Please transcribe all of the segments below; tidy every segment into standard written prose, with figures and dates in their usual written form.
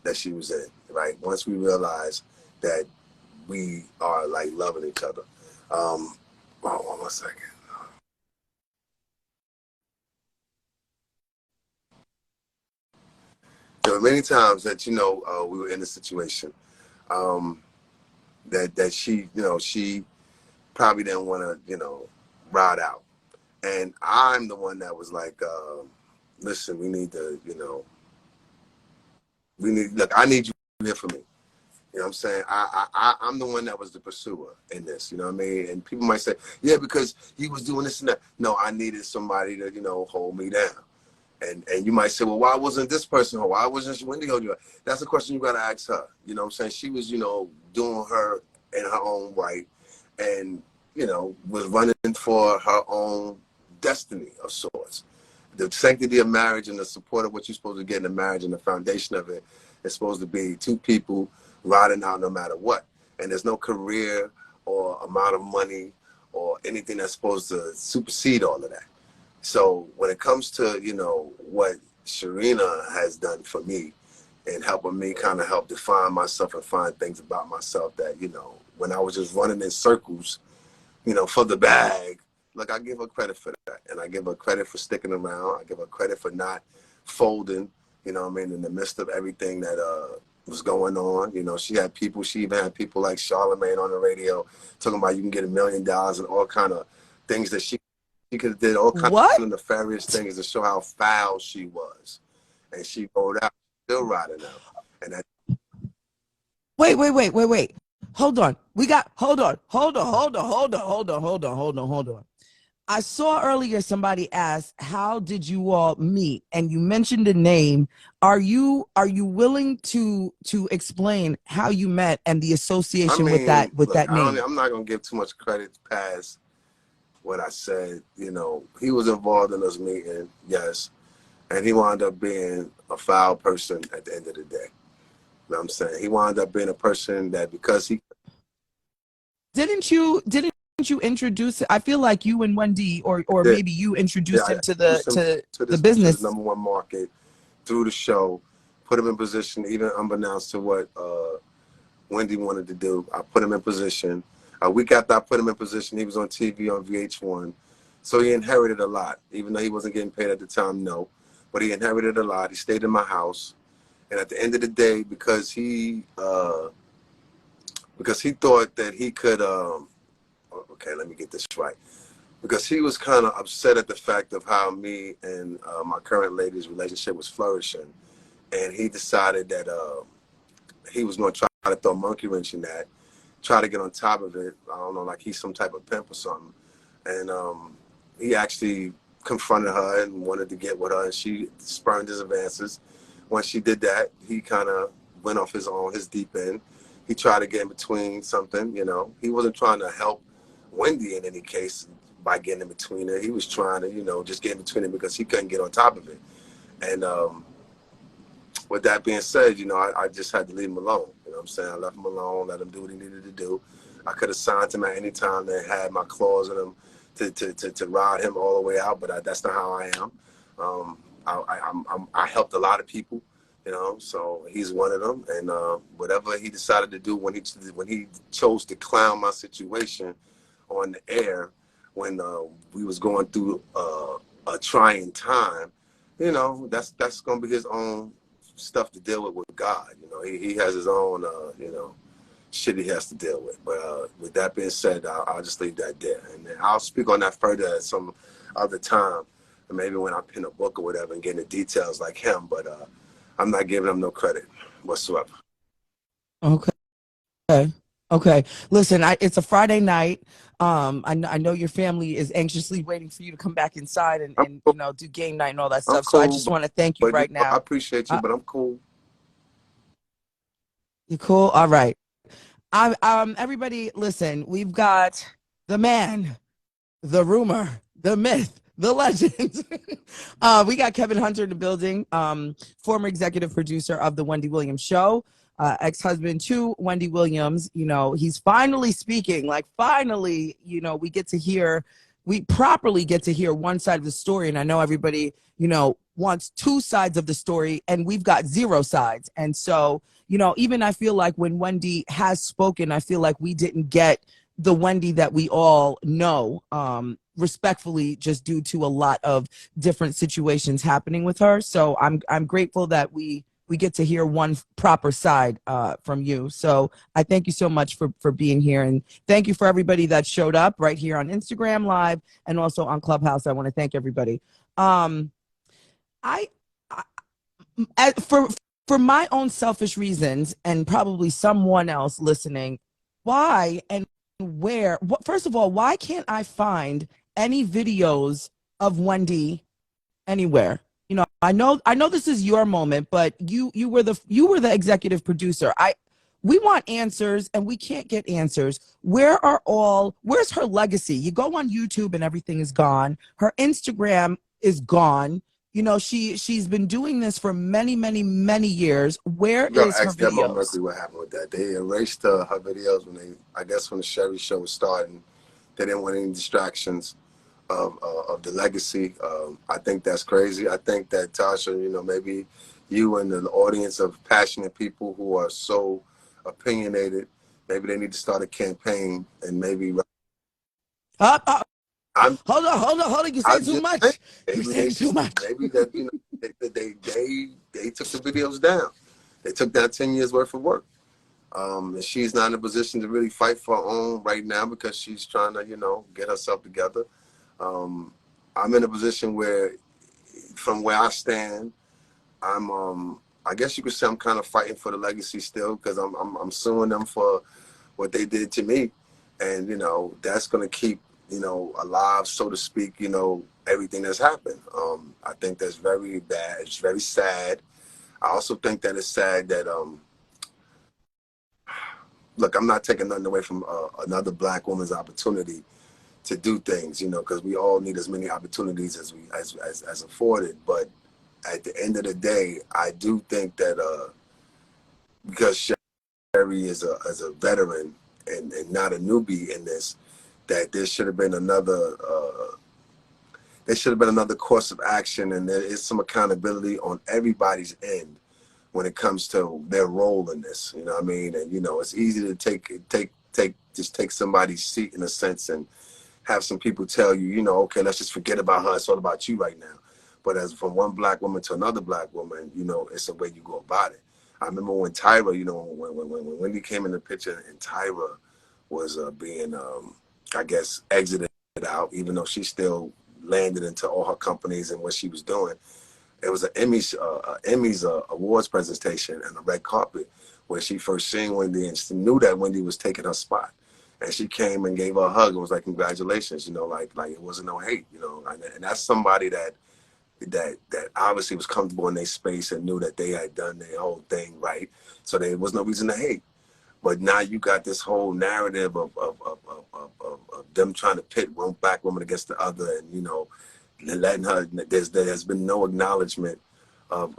that she was in, right? Once we realized that we are like loving each other. One second. There were many times that, we were in a situation that she, she probably didn't want to, ride out. And I'm the one that was like, listen, we need to, look, I need you here for me. You know what I'm saying? I'm the one that was the pursuer in this, you know what I mean? And people might say, yeah, because he was doing this and that. No, I needed somebody to, hold me down. And you might say, well, why wasn't this person, or why wasn't Wendy holding you? That's a question you got to ask her. You know what I'm saying? She was, doing her in her own right and, was running for her own destiny of sorts. The sanctity of marriage and the support of what you're supposed to get in a marriage and the foundation of it is supposed to be two people riding out no matter what. And there's no career or amount of money or anything that's supposed to supersede all of that. So when it comes to, what Sharina has done for me and helping me kind of help define myself and find things about myself that, when I was just running in circles, for the bag, look, I give her credit for that. And I give her credit for sticking around. I give her credit for not folding, in the midst of everything that was going on. She even had people like Charlamagne on the radio talking about you can get $1 million and all kind of things that she could have did all kinds of nefarious things to show how foul she was. And she rolled out, still riding out. And that. Wait. Hold on. Hold on. I saw earlier somebody asked, how did you all meet? And you mentioned a name. Are you willing to explain how you met and the association with that name? I'm not gonna give too much credit past what I said. He was involved in us meeting, yes. And he wound up being a foul person at the end of the day. You know what I'm saying? He wound up being a person that because he Didn't you introduce it? I feel like you and Wendy or maybe you introduced him to the business. To the #1 market through the show, put him in position, even unbeknownst to what Wendy wanted to do. I put him in position. A week after I put him in position, he was on TV on VH1. So he inherited a lot, even though he wasn't getting paid at the time, no. But he inherited a lot. He stayed in my house. And at the end of the day, because he thought that he could, okay, let me get this right. Because he was kind of upset at the fact of how me and my current lady's relationship was flourishing. And he decided that he was going to try to throw a monkey wrench in that, try to get on top of it. I don't know, like he's some type of pimp or something. And he actually confronted her and wanted to get with her, and she spurned his advances. Once she did that, he kind of went off his deep end. He tried to get in between something, He wasn't trying to help Wendy in any case by getting in between her. He was trying to, just get in between it because he couldn't get on top of it. And with that being said, I just had to leave him alone. You know what I'm saying? I left him alone, let him do what he needed to do. I could have signed him at any time that had my clause in him to ride him all the way out, but that's not how I am. I helped a lot of people, so he's one of them. And whatever he decided to do when he chose to clown my situation on the air when we was going through a trying time, that's going to be his own stuff to deal with God. He has his own, shit he has to deal with. But with that being said, I'll just leave that there. And then I'll speak on that further at some other time. Maybe when I pin a book or whatever and get into details like him, but I'm not giving him no credit whatsoever. Okay. Listen, it's a Friday night. I know your family is anxiously waiting for you to come back inside and do game night and all that stuff. Cool, so I just want to thank you right now. I appreciate you, but I'm cool. You cool? All right. Everybody, listen. We've got the man, the rumor, the myth, the legend. We got Kelvin Hunter in the building, former executive producer of the Wendy Williams show, ex-husband to Wendy Williams. He's finally speaking. Like, finally, we get to hear we properly get to hear one side of the story. And I know everybody, you know, wants two sides of the story, and we've got zero sides. And so, you know, even I feel like when Wendy has spoken, I feel like we didn't get the Wendy that we all know, respectfully, just due to a lot of different situations happening with her. So I'm grateful that we get to hear one proper side from you. So I thank you so much for being here, and thank you for everybody that showed up right here on Instagram Live and also on Clubhouse. I want to thank everybody. I, for my own selfish reasons, and probably someone else listening, why and where? First of all, why can't I find any videos of Wendy anywhere? You know, I know this is your moment, but you were the executive producer. We want answers, and we can't get answers. Where's her legacy? You go on YouTube and everything is gone. Her Instagram is gone. You know, she's been doing this for many, many, many years. Where You gotta is her ask Demo videos? Mercury what happened with that. They erased her videos I guess when the Sherry show was starting. They didn't want any distractions of the legacy. I think that's crazy. I think that, Tasha, you know, maybe you and the audience of passionate people who are so opinionated, maybe they need to start a campaign, and maybe I'm Hold on. You say I'm too just saying, much. You maybe say too much. maybe that, you know, they took the videos down. They took down 10 years worth of work. And she's not in a position to really fight for her own right now because she's trying to, you know, get herself together. I'm in a position where, from where I stand, I guess you could say I'm kind of fighting for the legacy still, because I'm suing them for what they did to me, and you know that's gonna keep, you know, alive, so to speak, you know, everything that's happened. I think that's very bad. It's very sad. I also think that it's sad that look, I'm not taking nothing away from another Black woman's opportunity to do things, you know, because we all need as many opportunities as afforded. But at the end of the day, I do think that because Sherry is a veteran and not a newbie in this, that there should have been another course of action, and there is some accountability on everybody's end when it comes to their role in this. You know what I mean? And you know, it's easy to take somebody's seat in a sense and have some people tell you, you know, okay, let's just forget about her. It's all about you right now. But as from one Black woman to another Black woman, you know, it's the way you go about it. I remember when Tyra, you know, when Wendy came in the picture and Tyra was being, I guess, exited out, even though she still landed into all her companies and what she was doing. It was an Emmys awards presentation and a red carpet where she first seen Wendy, and she knew that Wendy was taking her spot. And she came and gave her a hug and was like, congratulations, you know, like it wasn't no hate, you know. And that's somebody that obviously was comfortable in their space and knew that they had done their whole thing right. So there was no reason to hate. But now you got this whole narrative of them trying to pit one Black woman against the other, and you know, letting her. There's been no acknowledgement of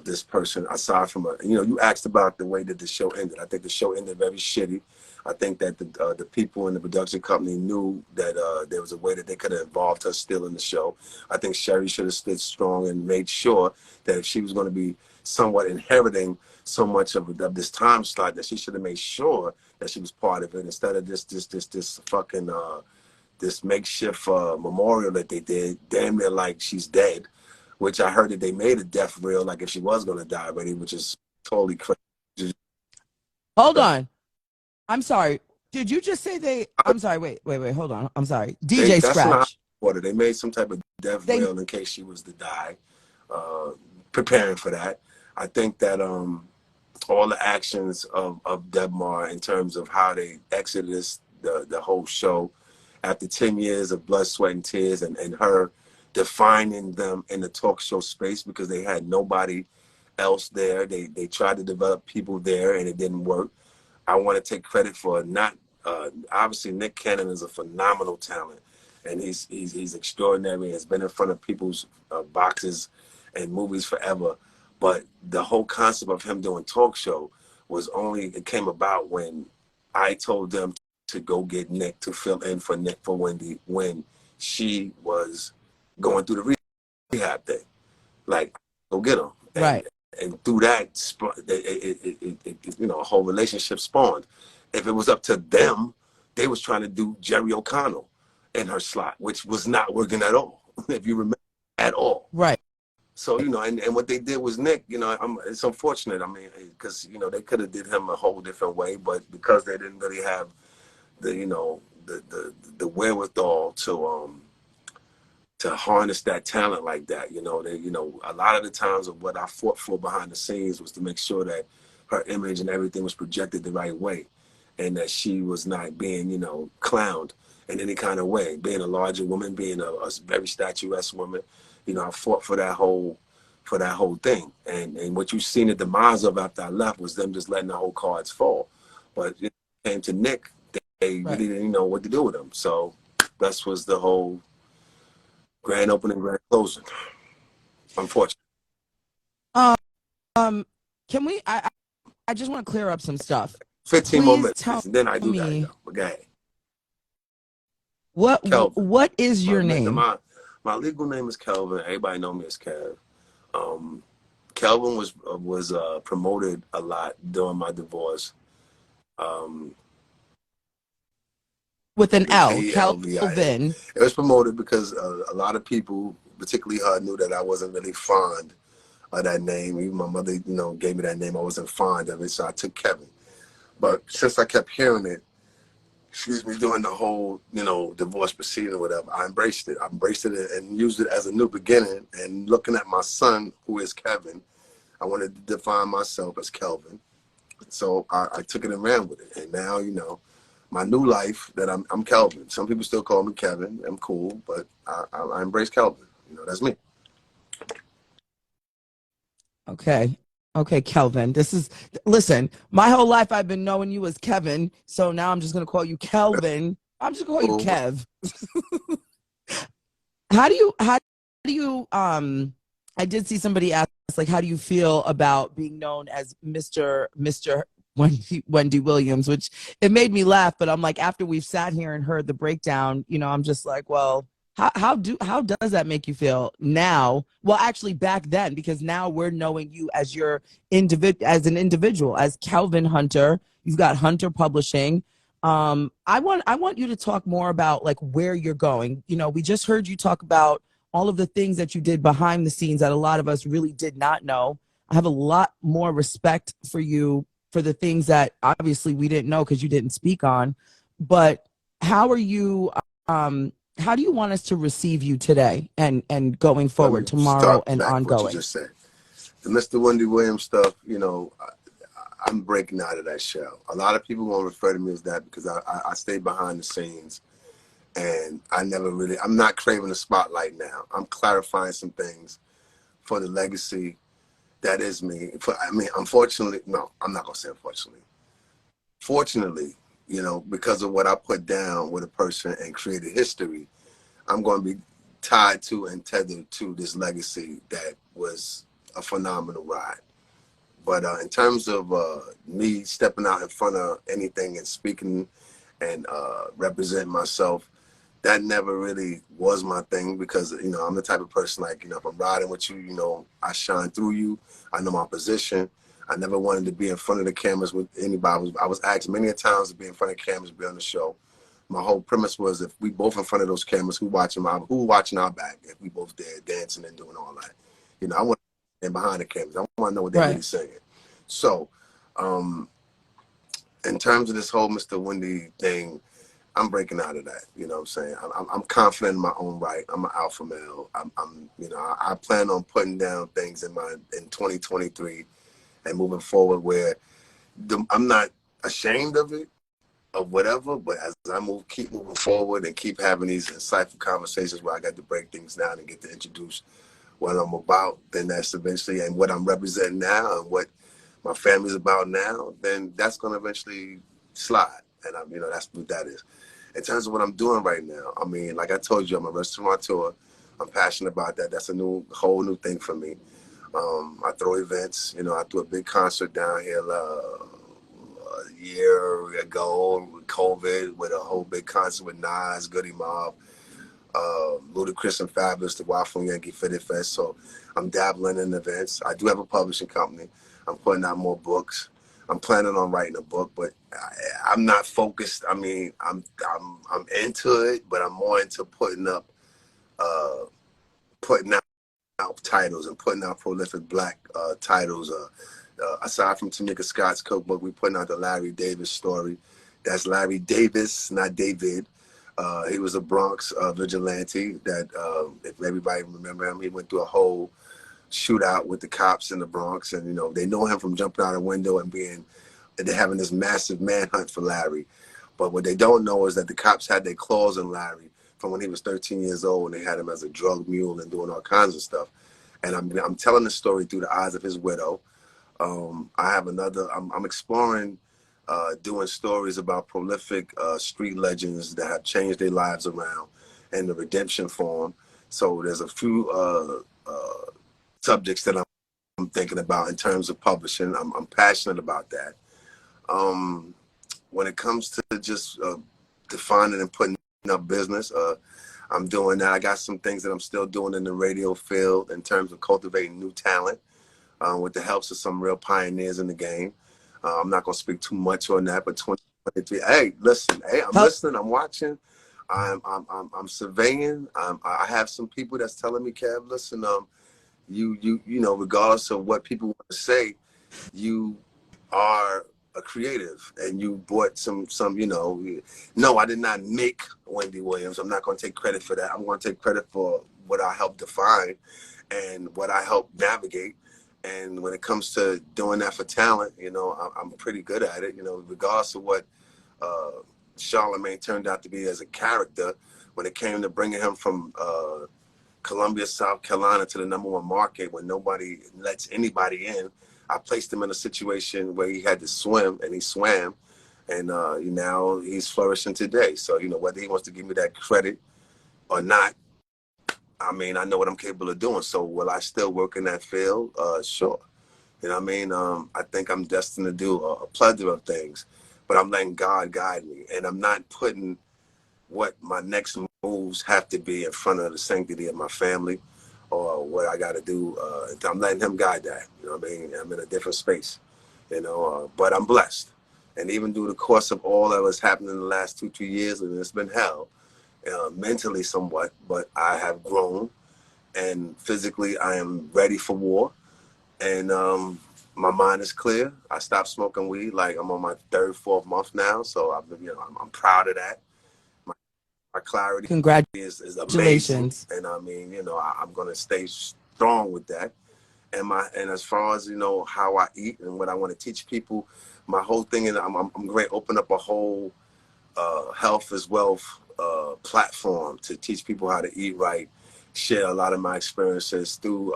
this person aside from you know, you asked about the way that the show ended. I think the show ended very shitty. I think that the people in the production company knew that there was a way that they could have involved her still in the show. I think Sherry should have stood strong and made sure that if she was going to be somewhat inheriting so much of this time slot, that she should have made sure that she was part of it, instead of this fucking this makeshift memorial that they did, damn near like she's dead, which I heard that they made a death reel like if she was going to die already, which is totally crazy. Hold on. I'm sorry. Did you just say they? I'm sorry. Wait. Hold on. I'm sorry. DJ That's not Scratch. order. They made some type of death reel in case she was to die, preparing for that. I think that all the actions of Debmar in terms of how they exited the whole show after 10 years of blood, sweat, and tears, and her defining them in the talk show space because they had nobody else there. They tried to develop people there and it didn't work. I want to take credit for not obviously Nick Cannon is a phenomenal talent, and he's extraordinary. Has been in front of people's boxes and movies forever. But the whole concept of him doing talk show it came about when I told them to go get Nick to fill in for Wendy when she was going through the rehab thing. Like, go get them. Right. And through that, you know, a whole relationship spawned. If it was up to them, they was trying to do Jerry O'Connell in her slot, which was not working at all, if you remember, at all. Right. So, you know, and what they did was Nick, you know, it's unfortunate. I mean, because, you know, they could have did him a whole different way, but because they didn't really have the, you know, the wherewithal to harness that talent like that. You know, you know, a lot of the times of what I fought for behind the scenes was to make sure that her image and everything was projected the right way, and that she was not being, you know, clowned in any kind of way. Being a larger woman, being a very statuesque woman, you know, I fought for that whole thing. And what you've seen the demise of after I left was them just letting the whole cards fall. But it came to Nick, they really didn't know what to do with him. So that was the whole grand opening, grand closing. Unfortunately. Can we? I just want to clear up some stuff. 15 more minutes, Tell and then I do me, that. But go ahead. Kelvin. What is your name? My legal name is Kelvin. Everybody know me as Kev. Kelvin was promoted a lot during my divorce. With an L, Kelvin. It was promoted because a lot of people, particularly her, knew that I wasn't really fond of that name. Even my mother, you know, gave me that name. I wasn't fond of it, so I took Kevin. But since I kept hearing it, during the whole, you know, divorce proceeding or whatever, I embraced it. I embraced it and used it as a new beginning. And looking at my son, who is Kevin, I wanted to define myself as Kelvin. So I took it and ran with it. And now, you know, my new life that I'm Kelvin. Some people still call me Kevin. I'm cool, but I embrace Kelvin. You know, that's me. Okay, Kelvin. Listen, my whole life I've been knowing you as Kevin, so now I'm just gonna call you Kelvin. I'm just gonna call you Kev. How do you I did see somebody ask, like, how do you feel about being known as Mr. Wendy Williams, which it made me laugh, but I'm like, after we've sat here and heard the breakdown, you know, I'm just like, well, how does that make you feel now? Well, actually back then, because now we're knowing you as an individual, as Kelvin Hunter. You've got Hunter Publishing. I want you to talk more about, like, where you're going. You know, we just heard you talk about all of the things that you did behind the scenes that a lot of us really did not know. I have a lot more respect for you for the things that obviously we didn't know because you didn't speak on. But how are you? How do you want us to receive you today and going forward, tomorrow and ongoing? What you just said. The Mr. Wendy Williams stuff, you know, I'm breaking out of that shell. A lot of people won't refer to me as that because I stay behind the scenes, and I'm not craving the spotlight now. I'm clarifying some things for the legacy that is me. Unfortunately, no, I'm not going to say unfortunately. Fortunately, you know, because of what I put down with a person and created history, I'm going to be tied to and tethered to this legacy that was a phenomenal ride. But in terms of me stepping out in front of anything and speaking and representing myself, that never really was my thing because, you know, I'm the type of person, like, you know, if I'm riding with you, you know, I shine through you. I know my position. I never wanted to be in front of the cameras with anybody. I was asked many a times to be in front of cameras, be on the show. My whole premise was, if we both in front of those cameras, who watching our back? If we both there dancing and doing all that, you know, I want to stand behind the cameras. I want to know what they're really saying. So, in terms of this whole Mr. Wendy thing, I'm breaking out of that. You know what I'm saying? I'm confident in my own right. I'm an alpha male. You know, I plan on putting down things in 2023 and moving forward where I'm not ashamed of it, of whatever, but as I keep moving forward and keep having these insightful conversations where I got to break things down and get to introduce what I'm about, then that's eventually, and what I'm representing now and what my family's about now, then that's going to eventually slide. And you know, that's what that is. In terms of what I'm doing right now, I mean, like I told you, I'm a restaurateur. I'm passionate about that. That's a whole new thing for me. I throw events. You know, I threw a big concert down here a year ago with COVID, with a whole big concert with Nas, Goody Mob. Ludacris and Fabulous, the Waffle Yankee Fitted Fest. So I'm dabbling in events. I do have a publishing company. I'm putting out more books. I'm planning on writing a book, but I'm not focused. I mean, I'm into it, but I'm more into putting out titles and putting out prolific Black titles. Aside from Tamika Scott's cookbook, we putting out the Larry Davis story. That's Larry Davis, not David. He was a Bronx vigilante that, if everybody remember him, he went through a whole shootout with the cops in the Bronx, and they know him from jumping out a window and they're having this massive manhunt for Larry. But what they don't know is that the cops had their claws in Larry from when he was 13 years old, and they had him as a drug mule and doing all kinds of stuff. And I'm telling the story through the eyes of his widow. I have I'm exploring doing stories about prolific street legends that have changed their lives around and the redemption form. So there's a few subjects that I'm thinking about in terms of publishing. I'm passionate about that. When it comes to just defining and putting up business, I'm doing that. I got some things that I'm still doing in the radio field in terms of cultivating new talent with the helps of some real pioneers in the game. I'm not going to speak too much on that, but 2023. Hey, listen. Hey, I'm listening. I'm watching. I'm surveying. I have some people that's telling me, Kev, listen. You know, regardless of what people want to say, you are a creative, and you brought some. No, I did not make Wendy Williams. I'm not going to take credit for that. I'm going to take credit for what I helped define and what I helped navigate. And when it comes to doing that for talent, I'm pretty good at it. Regardless of what Charlamagne turned out to be as a character, when it came to bringing him from Columbia, South Carolina to the #1 market when nobody lets anybody in, I placed him in a situation where he had to swim, and he swam, and now he's flourishing today. So, whether he wants to give me that credit or not, I mean, I know what I'm capable of doing. So will I still work in that field? Sure. You know what I mean? I think I'm destined to do a plethora of things, but I'm letting God guide me, and I'm not putting what my next moves have to be in front of the sanctity of my family or what I got to do. I'm letting him guide that. You know what I mean? I'm in a different space, but I'm blessed. And even through the course of all that was happening in the last 2-3 years, and it's been hell, mentally somewhat, but I have grown, and physically I am ready for war, and my mind is clear. I stopped smoking weed, like I'm on my 3rd, 4th month now, so I've been, I'm proud of that. My clarity is amazing, Congratulations. and I mean, I'm gonna stay strong with that. And as far as how I eat and what I want to teach people, my whole thing is I'm going to open up a whole health as wealth platform to teach people how to eat right, share a lot of my experiences through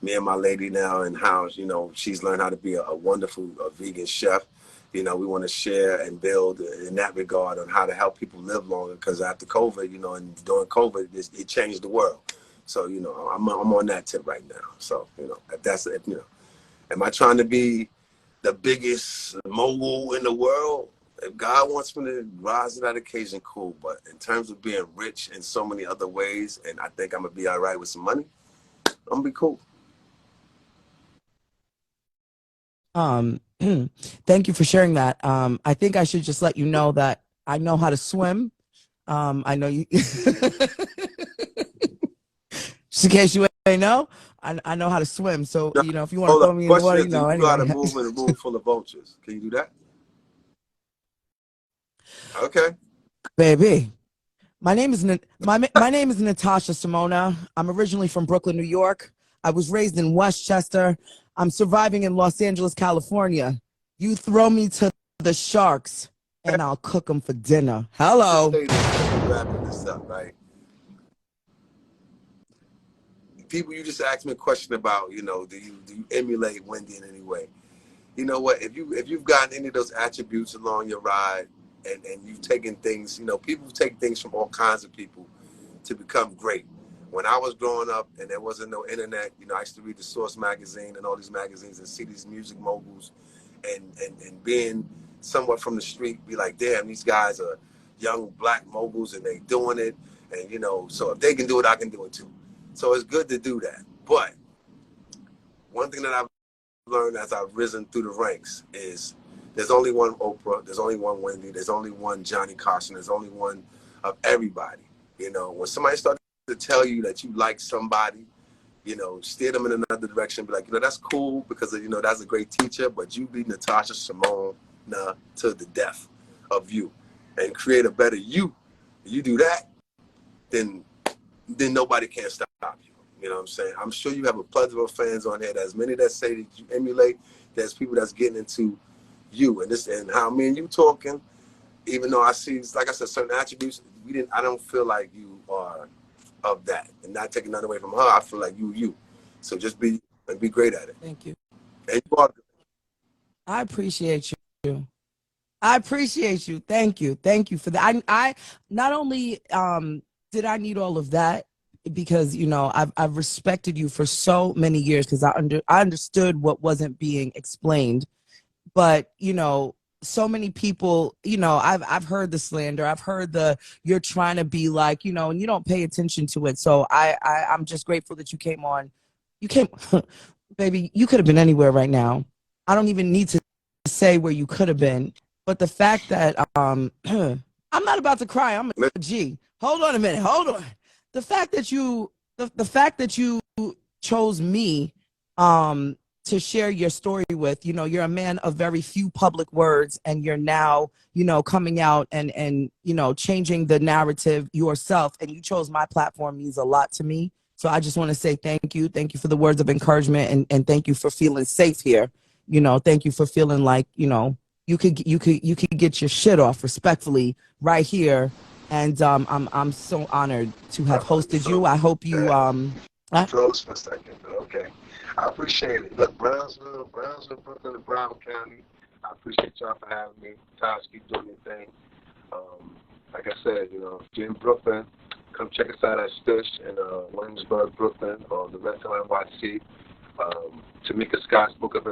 me and my lady now, and how she's learned how to be a wonderful vegan chef. We want to share and build in that regard on how to help people live longer, because after COVID, and during COVID, it changed the world. So I'm on that tip right now. So am I trying to be the biggest mogul in the world? If God wants me to rise to that occasion, cool. But in terms of being rich in so many other ways, and I think I'm gonna be all right with some money, I'm gonna be cool. Thank you for sharing that. I think I should just let you know that I know how to swim. I know you. Just in case you ain't know, I know how to swim. So, Now, if you want to hold throw up. me in the Question water, is, do you know how to anyway. move in a room full of vultures? Can you do that? Okay. Baby. My name is my name is Natasha Simona. I'm originally from Brooklyn, New York. I was raised in Westchester. I'm surviving in Los Angeles, California. You throw me to the sharks, and I'll cook them for dinner. Just Hello. say this, wrapping this up, right? People, you just asked me a question about, do you emulate Wendy in any way? You know what? If you've gotten any of those attributes along your ride, and you've taken things, people take things from all kinds of people to become great. When I was growing up and there wasn't no internet, I used to read the Source magazine and all these magazines and see these music moguls, and being somewhat from the street, be like, damn, these guys are young Black moguls and they doing it. And, you know, so if they can do it, I can do it too. So it's good to do that. But one thing that I've learned as I've risen through the ranks is there's only one Oprah, there's only one Wendy, there's only one Johnny Carson, there's only one of everybody. You know, when somebody starts to tell you that you like somebody, you know, steer them in another direction, be like, you know, that's cool because, you know, that's a great teacher, but you be Natasha Simone to the death of you and create a better you. You do that, then nobody can stop you. You know what I'm saying? I'm sure you have a plethora of fans on here. There's many that say that you emulate. There's people that's getting into you and how me and you talking. Even though I see, like I said, certain attributes, I don't feel like you are of that, and not taking nothing away from her. I feel like you. So just be great at it. Thank you. And you are. I appreciate you. I appreciate you. Thank you. Thank you for that. I not only did I need all of that because, you know, I've respected you for so many years because I understood what wasn't being explained. But, you know, so many people, you know, I've heard the slander. I've heard you're trying to be like, you know, and you don't pay attention to it. So I'm just grateful that you came on. You came, baby, you could have been anywhere right now. I don't even need to say where you could have been. But the fact that I'm not about to cry. I'm a G. Hold on a minute. Hold on. The fact that the fact that you chose me to share your story with, you know, you're a man of very few public words, and you're now, you know, coming out and you know, changing the narrative yourself, and you chose my platform means a lot to me. So I just want to say thank you for the words of encouragement, and thank you for feeling safe here. You know, thank you for feeling like, you know, you could get your shit off respectfully right here. And I'm so honored to have hosted you. I hope you Close for a second. Okay. I appreciate it. Look, Brownsville, Brooklyn, and Brown County. I appreciate y'all for having me. Tosh, keep doing your thing. Like I said, you know, if you're in Brooklyn, come check us out at Stush in Williamsburg, Brooklyn, or the Rental NYC. Tamika Scott's book available